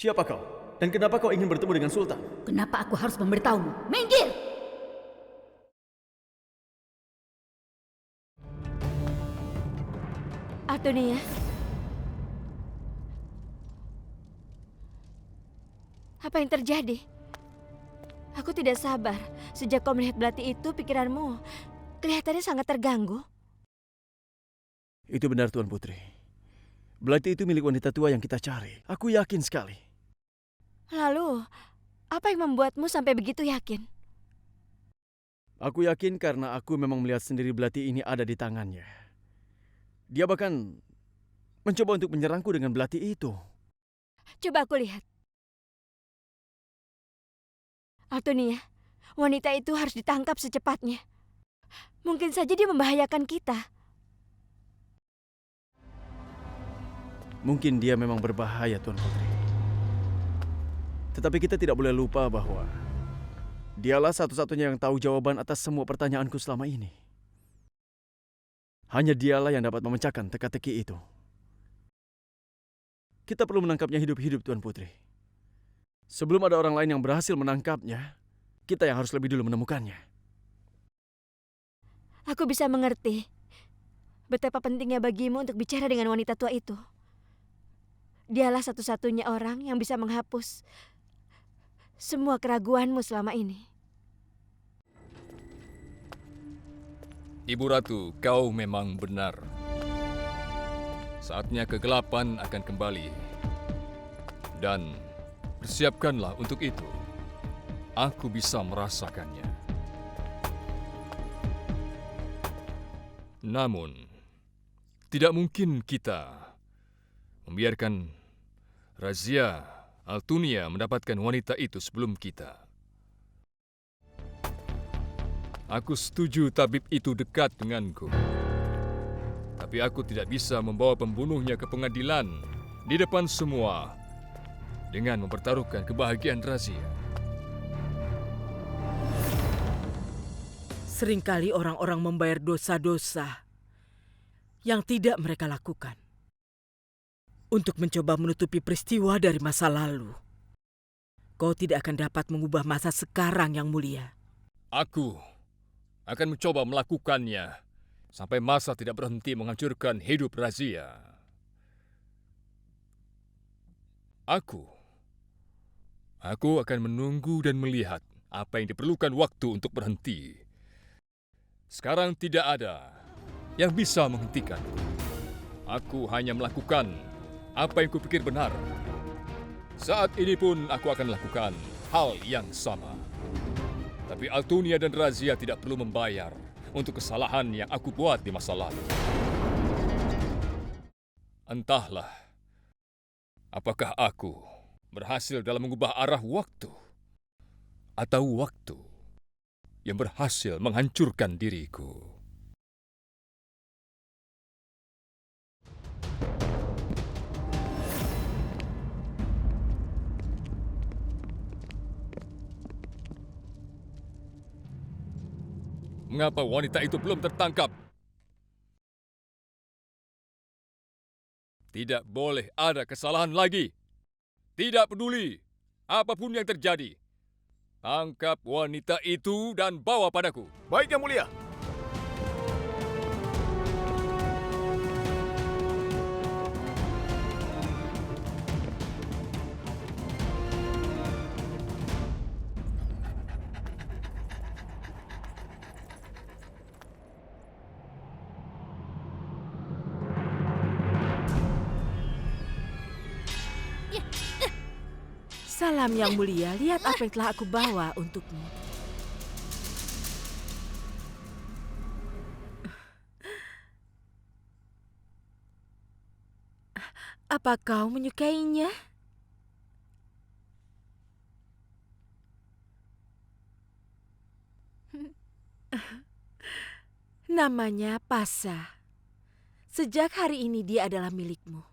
Siapa kau? Dan kenapa kau ingin bertemu dengan Sultan? Kenapa aku harus memberitahumu? Minggir! Altonia, apa yang terjadi? Aku tidak sabar. Sejak kau melihat belati itu, pikiranmu kelihatannya sangat terganggu. Itu benar, Tuan Putri. Belati itu milik wanita tua yang kita cari. Aku yakin sekali. Lalu, apa yang membuatmu sampai begitu yakin? Aku yakin karena aku memang melihat sendiri belati ini ada di tangannya. Dia bahkan mencoba untuk menyerangku dengan belati itu. Coba aku lihat. Altonia, wanita itu harus ditangkap secepatnya. Mungkin saja dia membahayakan kita. Mungkin dia memang berbahaya, Tuan Putri. Tetapi kita tidak boleh lupa bahwa dialah satu-satunya yang tahu jawaban atas semua pertanyaanku selama ini. Hanya dialah yang dapat memecahkan teka-teki itu. Kita perlu menangkapnya hidup-hidup, Tuan Putri. Sebelum ada orang lain yang berhasil menangkapnya, kita yang harus lebih dulu menemukannya. Aku bisa mengerti betapa pentingnya bagimu untuk bicara dengan wanita tua itu. Dialah satu-satunya orang yang bisa menghapus semua keraguanmu selama ini. Ibu Ratu, kau memang benar. Saatnya kegelapan akan kembali. Dan persiapkanlah untuk itu. Aku bisa merasakannya. Namun, tidak mungkin kita membiarkan Razia Altunia mendapatkan wanita itu sebelum kita. Aku setuju tabib itu dekat denganku. Tapi aku tidak bisa membawa pembunuhnya ke pengadilan di depan semua dengan mempertaruhkan kebahagiaan Razia. Seringkali orang-orang membayar dosa-dosa yang tidak mereka lakukan untuk mencoba menutupi peristiwa dari masa lalu. Kau tidak akan dapat mengubah masa sekarang yang mulia. Aku akan mencoba melakukannya sampai masa tidak berhenti menghancurkan hidup Razia. Aku akan menunggu dan melihat apa yang diperlukan waktu untuk berhenti. Sekarang tidak ada yang bisa menghentikan. Aku hanya melakukan apa yang kupikir benar. Saat ini pun aku akan lakukan hal yang sama. Tapi Altunia dan Razia tidak perlu membayar untuk kesalahan yang aku buat di masa lalu. Entahlah, apakah aku berhasil dalam mengubah arah waktu atau waktu yang berhasil menghancurkan diriku. Mengapa wanita itu belum tertangkap? Tidak boleh ada kesalahan lagi. Tidak peduli apapun yang terjadi. Tangkap wanita itu dan bawa padaku. Baik, Yang Mulia. Salam Yang Mulia, lihat apa yang telah aku bawa untukmu. Apa kau menyukainya? Namanya Pasa. Sejak hari ini dia adalah milikmu.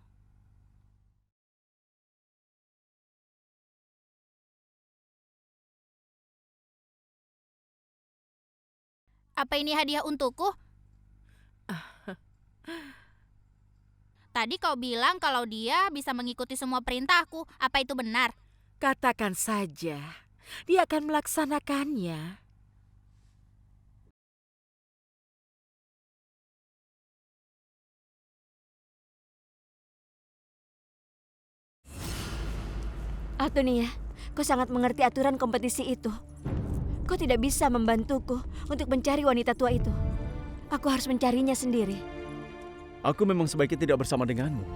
Apa ini hadiah untukku? Tadi kau bilang kalau dia bisa mengikuti semua perintahku. Apa itu benar? Katakan saja, dia akan melaksanakannya. Altonia, kau sangat mengerti aturan kompetisi itu. Kau tidak bisa membantuku untuk mencari wanita tua itu. Aku harus mencarinya sendiri. Aku memang sebaiknya tidak bersama denganmu.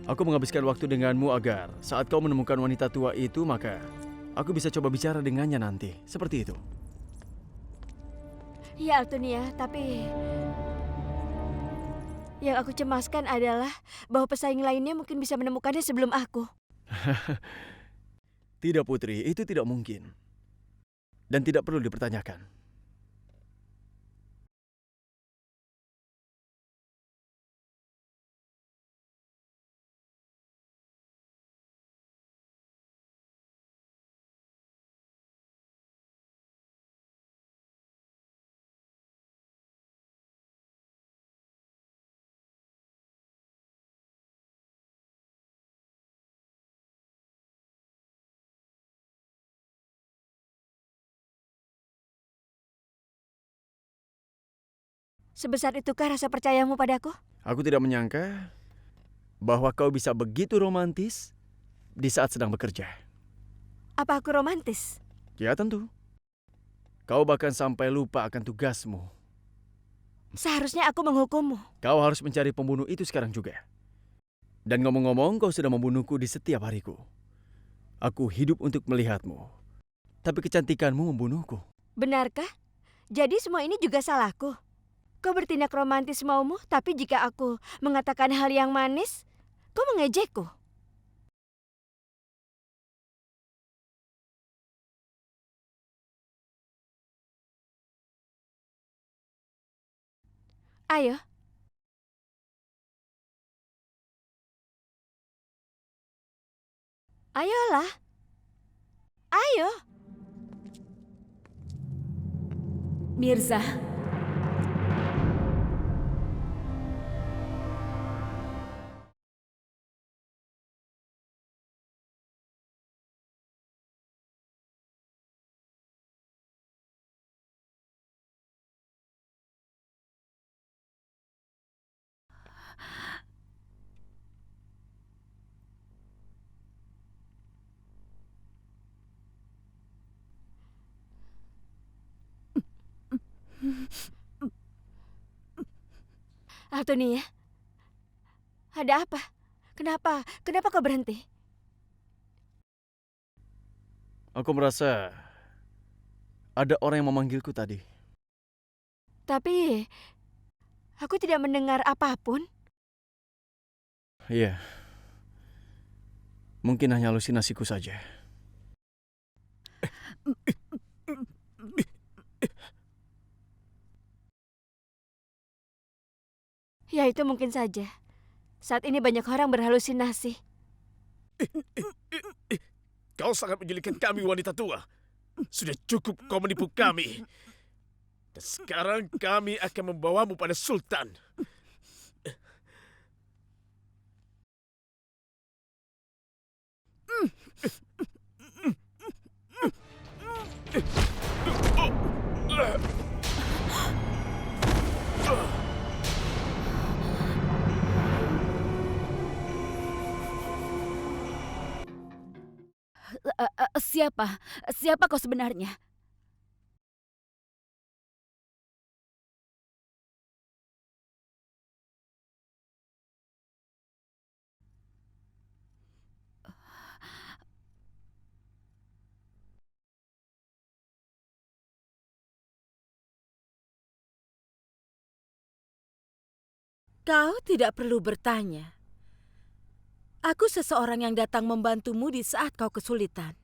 Aku menghabiskan waktu denganmu agar saat kau menemukan wanita tua itu, maka aku bisa coba bicara dengannya nanti. Seperti itu. Ya Altonia, tapi yang aku cemaskan adalah bahwa pesaing lainnya mungkin bisa menemukannya sebelum aku. Tidak Putri, itu tidak mungkin. Dan tidak perlu dipertanyakan. Sebesar itukah rasa percayamu padaku? Aku tidak menyangka bahwa kau bisa begitu romantis di saat sedang bekerja. Apa aku romantis? Ya tentu. Kau bahkan sampai lupa akan tugasmu. Seharusnya aku menghukummu. Kau harus mencari pembunuh itu sekarang juga. Dan ngomong-ngomong, kau sudah membunuhku di setiap hariku. Aku hidup untuk melihatmu. Tapi kecantikanmu membunuhku. Benarkah? Jadi semua ini juga salahku. Kau bertindak romantis maumu, tapi jika aku mengatakan hal yang manis, kau mengejekku. Ayo. Ayolah. Ayo. Mirza, Altonia, ada apa? Kenapa? Kenapa kau berhenti? Aku merasa ada orang yang memanggilku tadi. Tapi aku tidak mendengar apapun. Iya. Mungkin hanya halusinasiku saja. Ya itu mungkin saja. Saat ini banyak orang berhalusinasi. Kau sangat menjelikan kami, wanita tua. Sudah cukup kau menipu kami. Dan sekarang kami akan membawamu pada Sultan. siapa? Siapa kau sebenarnya? Kau tidak perlu bertanya. Aku seseorang yang datang membantumu di saat kau kesulitan.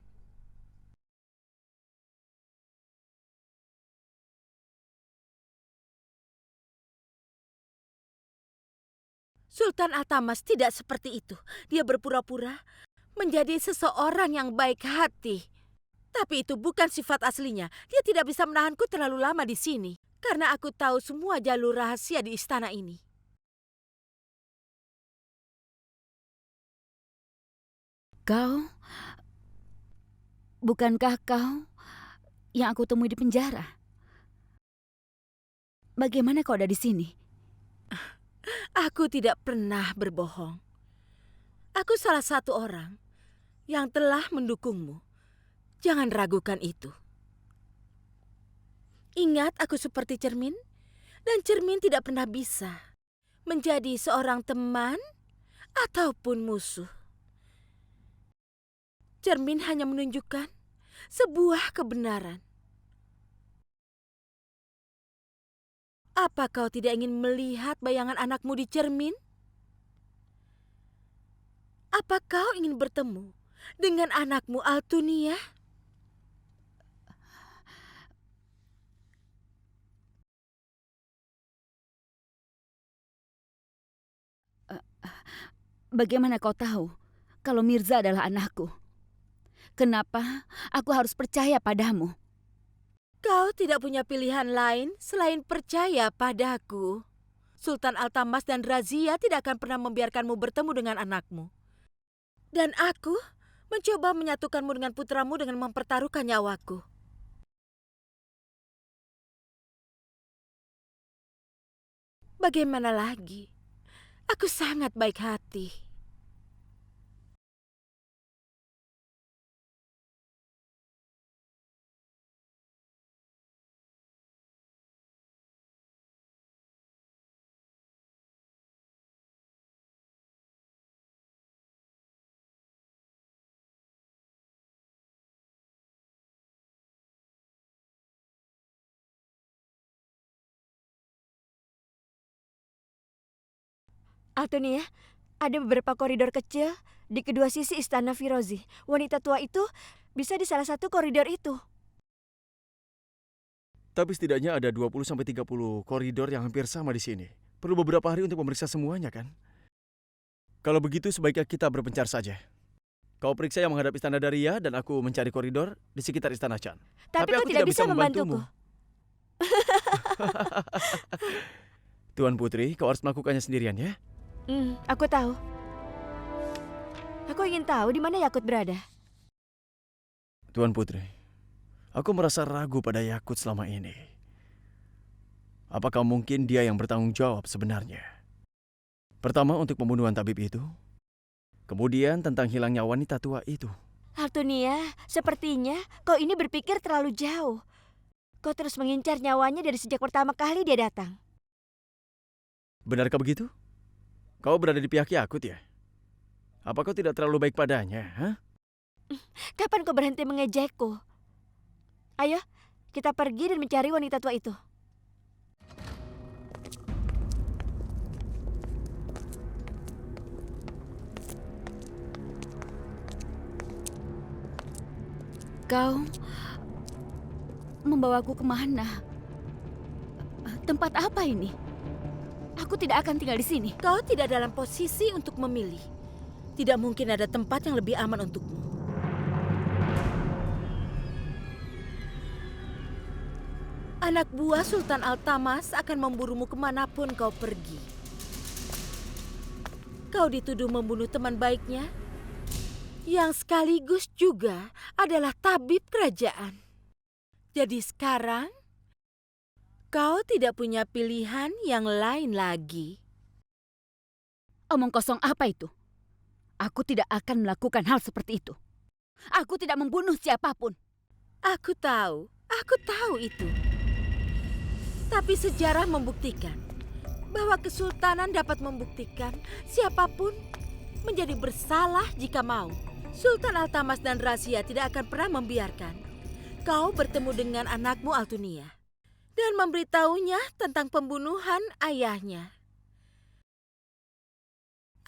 Sultan Al-Tamas tidak seperti itu. Dia berpura-pura menjadi seseorang yang baik hati. Tapi itu bukan sifat aslinya. Dia tidak bisa menahanku terlalu lama di sini. Karena aku tahu semua jalur rahasia di istana ini. Bukankah kau yang aku temui di penjara? Bagaimana kau ada di sini? Aku tidak pernah berbohong. Aku salah satu orang yang telah mendukungmu. Jangan ragukan itu. Ingat, aku seperti cermin, dan cermin tidak pernah bisa menjadi seorang teman ataupun musuh. Cermin hanya menunjukkan sebuah kebenaran. Apa kau tidak ingin melihat bayangan anakmu di cermin? Apa kau ingin bertemu dengan anakmu Altunia? Bagaimana kau tahu kalau Mirza adalah anakku? Kenapa aku harus percaya padamu? Kau tidak punya pilihan lain selain percaya padaku. Sultan Altamas dan Razia tidak akan pernah membiarkanmu bertemu dengan anakmu. Dan aku mencoba menyatukanmu dengan putramu dengan mempertaruhkan nyawaku. Bagaimana lagi? Aku sangat baik hati. Altunia, ada beberapa koridor kecil di kedua sisi istana Firozi. Wanita tua itu bisa di salah satu koridor itu. Tapi setidaknya ada 20-30 koridor yang hampir sama di sini. Perlu beberapa hari untuk memeriksa semuanya, kan? Kalau begitu sebaiknya kita berpencar saja. Kau periksa yang menghadap Istana Daria dan aku mencari koridor di sekitar Istana Chan. Tapi kau aku tidak bisa membantuku. Tuan Putri, kau harus melakukannya sendirian ya. Aku tahu. Aku ingin tahu di mana Yakut berada. Tuan Putri, aku merasa ragu pada Yakut selama ini. Apakah mungkin dia yang bertanggung jawab sebenarnya? Pertama untuk pembunuhan tabib itu. Kemudian tentang hilangnya wanita tua itu. Altunia, sepertinya kau ini berpikir terlalu jauh. Kau terus mengincar nyawanya dari sejak pertama kali dia datang. Benarkah begitu? Kau berada di pihak Yakut ya? Apa kau tidak terlalu baik padanya? Hah? Kapan kau berhenti mengejekku? Ayo, kita pergi dan mencari wanita tua itu. Kau membawaku kemana? Tempat apa ini? Aku tidak akan tinggal di sini. Kau tidak dalam posisi untuk memilih. Tidak mungkin ada tempat yang lebih aman untukmu. Anak buah Sultan Altamas akan memburumu kemanapun kau pergi. Kau dituduh membunuh teman baiknya, yang sekaligus juga adalah tabib kerajaan. Jadi sekarang, kau tidak punya pilihan yang lain lagi. Omong kosong apa itu? Aku tidak akan melakukan hal seperti itu. Aku tidak membunuh siapapun. Aku tahu itu. Tapi sejarah membuktikan bahwa kesultanan dapat membuktikan siapapun menjadi bersalah jika mau. Sultan Altamas dan Razia tidak akan pernah membiarkan kau bertemu dengan anakmu Altunia dan memberitahunya tentang pembunuhan ayahnya.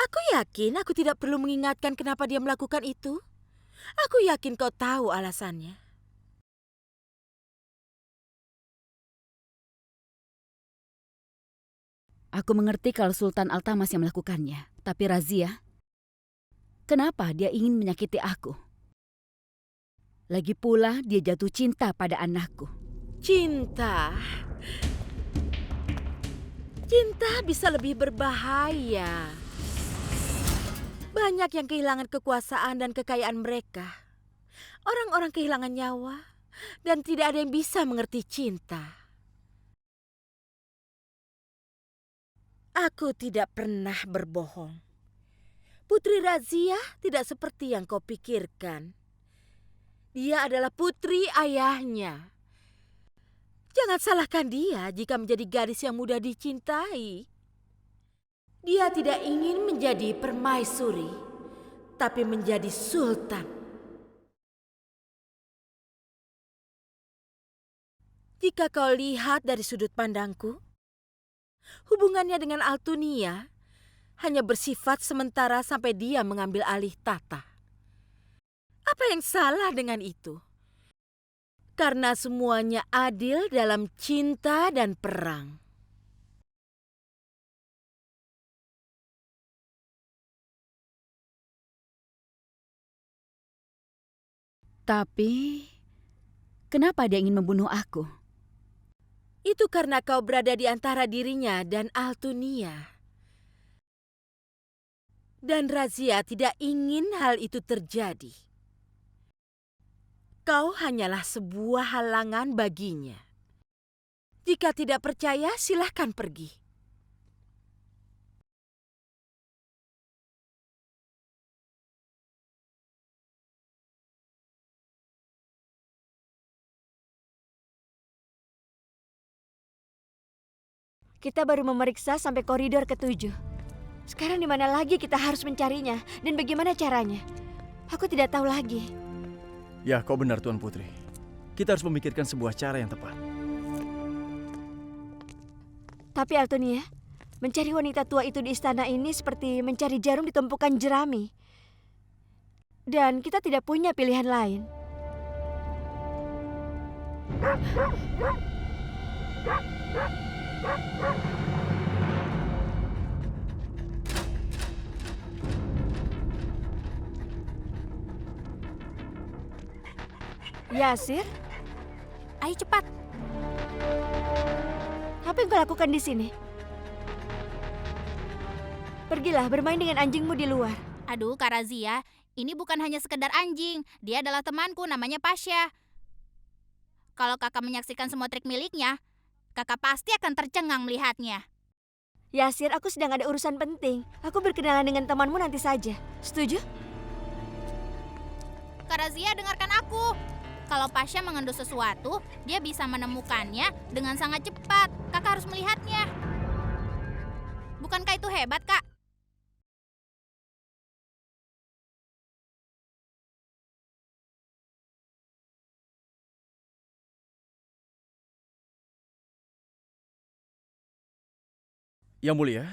Aku yakin aku tidak perlu mengingatkan kenapa dia melakukan itu. Aku yakin kau tahu alasannya. Aku mengerti kalau Sultan Altamas yang melakukannya. Tapi Razia, kenapa dia ingin menyakiti aku? Lagi pula dia jatuh cinta pada anakku. Cinta bisa lebih berbahaya. Banyak yang kehilangan kekuasaan dan kekayaan mereka. Orang-orang kehilangan nyawa dan tidak ada yang bisa mengerti cinta. Aku tidak pernah berbohong. Putri Razia tidak seperti yang kau pikirkan. Dia adalah putri ayahnya. Jangan salahkan dia jika menjadi gadis yang mudah dicintai. Dia tidak ingin menjadi permaisuri, tapi menjadi sultan. Jika kau lihat dari sudut pandangku, hubungannya dengan Altunia hanya bersifat sementara sampai dia mengambil alih tata. Apa yang salah dengan itu? Karena semuanya adil dalam cinta dan perang. Tapi, kenapa dia ingin membunuh aku? Itu karena kau berada di antara dirinya dan Altunia. Dan Razia tidak ingin hal itu terjadi. Kau hanyalah sebuah halangan baginya. Jika tidak percaya, silahkan pergi. Kita baru memeriksa sampai koridor ke-7. Sekarang di mana lagi kita harus mencarinya dan bagaimana caranya? Aku tidak tahu lagi. Ya, kau benar Tuan Putri. Kita harus memikirkan sebuah cara yang tepat. Tapi Altonia, mencari wanita tua itu di istana ini seperti mencari jarum di tumpukan jerami. Dan kita tidak punya pilihan lain. Yasir, Ayo cepat. apa yang kau lakukan di sini? Pergilah bermain dengan anjingmu di luar. Aduh, Kak Razia, ini bukan hanya sekedar anjing. Dia adalah temanku, namanya Pasha. Kalau kakak menyaksikan semua trik miliknya, kakak pasti akan tercengang melihatnya. Yasir, aku sedang ada urusan penting. Aku berkenalan dengan temanmu nanti saja. Setuju? Kak Razia, dengarkan aku. Kalau Pasha mengendus sesuatu, dia bisa menemukannya dengan sangat cepat. Kakak harus melihatnya. Bukankah itu hebat, Kak? Yang Mulia,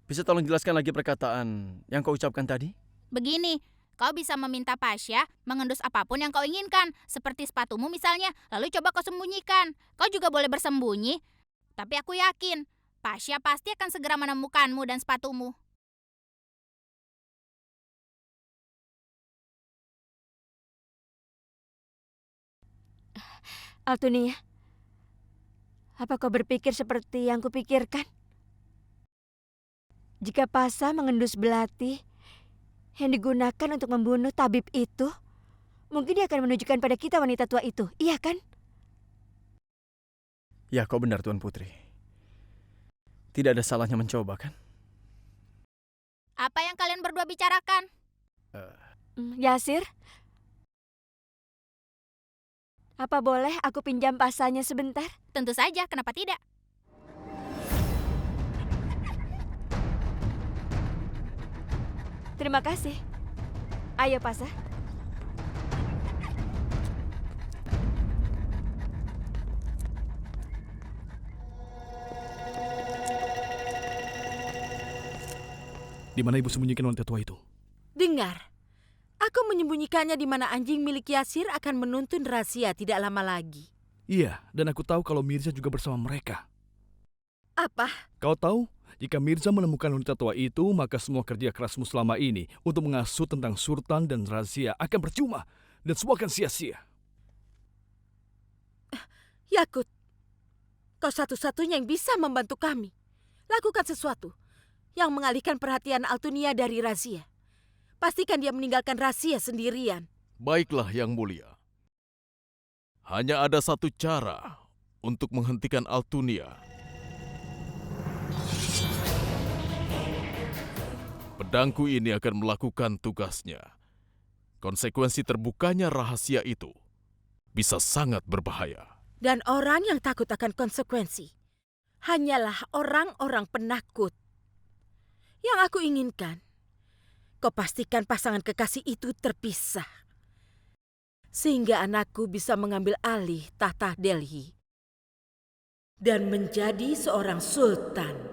bisa tolong jelaskan lagi perkataan yang kau ucapkan tadi? Begini, kau bisa meminta Pasha mengendus apapun yang kau inginkan, seperti sepatumu misalnya, lalu coba kau sembunyikan. Kau juga boleh bersembunyi, tapi aku yakin Pasha pasti akan segera menemukanmu dan sepatumu. Altonia, apa kau berpikir seperti yang kupikirkan? Jika Pasha mengendus belati yang digunakan untuk membunuh tabib itu, mungkin dia akan menunjukkan pada kita wanita tua itu, iya kan? Ya, kau benar Tuan Putri. Tidak ada salahnya mencoba, kan? Apa yang kalian berdua bicarakan? Yasir, apa boleh aku pinjam pasanya sebentar? Tentu saja, kenapa tidak? Terima kasih. Ayo, Pasha. Di mana ibu sembunyikan wanita tua itu? Dengar, aku menyembunyikannya di mana anjing milik Yasir akan menuntun Razia tidak lama lagi. Iya, dan aku tahu kalau Mirza juga bersama mereka. Apa? Kau tahu, jika Mirza menemukan wanita tua itu, maka semua kerja kerasmu selama ini untuk mengasuh tentang Sultan dan Razia akan percuma dan semua akan sia-sia. Yakut, kau satu-satunya yang bisa membantu kami. Lakukan sesuatu yang mengalihkan perhatian Altunia dari Razia. Pastikan dia meninggalkan rahasia sendirian. Baiklah, Yang Mulia. Hanya ada satu cara untuk menghentikan Altunia. Pedangku ini akan melakukan tugasnya. Konsekuensi terbukanya rahasia itu bisa sangat berbahaya. Dan orang yang takut akan konsekuensi hanyalah orang-orang penakut. Yang aku inginkan, kau pastikan pasangan kekasih itu terpisah. Sehingga anakku bisa mengambil alih tahta Delhi. Dan menjadi seorang sultan.